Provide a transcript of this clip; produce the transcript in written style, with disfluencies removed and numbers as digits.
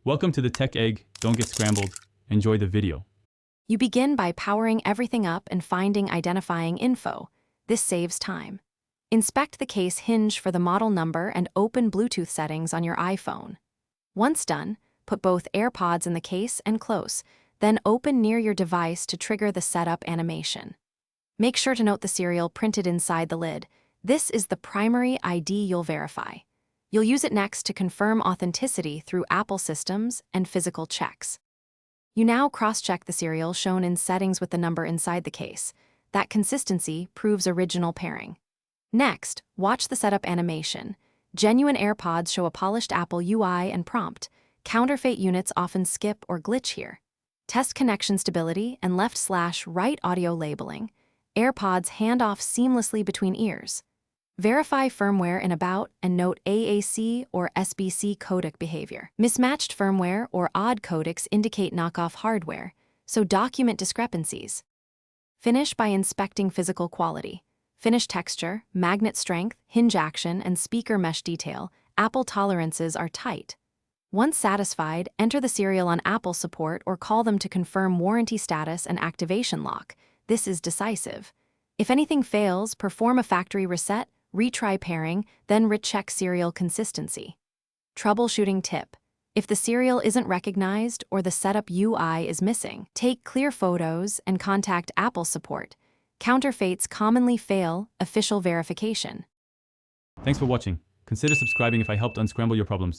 Welcome to the Tech Egg. Don't get scrambled. Enjoy the video. You begin by powering everything up and finding identifying info. This saves time. Inspect the case hinge for the model number and open Bluetooth settings on your iPhone. Once done, put both AirPods in the case and close, then open near your device to trigger the setup animation. Make sure to note the serial printed inside the lid. This is the primary ID you'll verify. You'll use it next to confirm authenticity through Apple systems and physical checks. You now cross-check the serial shown in settings with the number inside the case. That consistency proves original pairing. Next, watch the setup animation. Genuine AirPods show a polished Apple UI and prompt. Counterfeit units often skip or glitch here. Test connection stability and left/right audio labeling. AirPods hand off seamlessly between ears. Verify firmware in About and note AAC or SBC codec behavior. Mismatched firmware or odd codecs indicate knockoff hardware, so document discrepancies. Finish by inspecting physical quality. Finish texture, magnet strength, hinge action, and speaker mesh detail. Apple tolerances are tight. Once satisfied, enter the serial on Apple support or call them to confirm warranty status and activation lock. This is decisive. If anything fails, perform a factory reset, retry pairing, then recheck serial consistency. Troubleshooting tip. If the serial isn't recognized or the setup UI is missing, take clear photos and contact Apple support. Counterfeits commonly fail official verification. Thanks for watching. Consider subscribing if I helped unscramble your problems.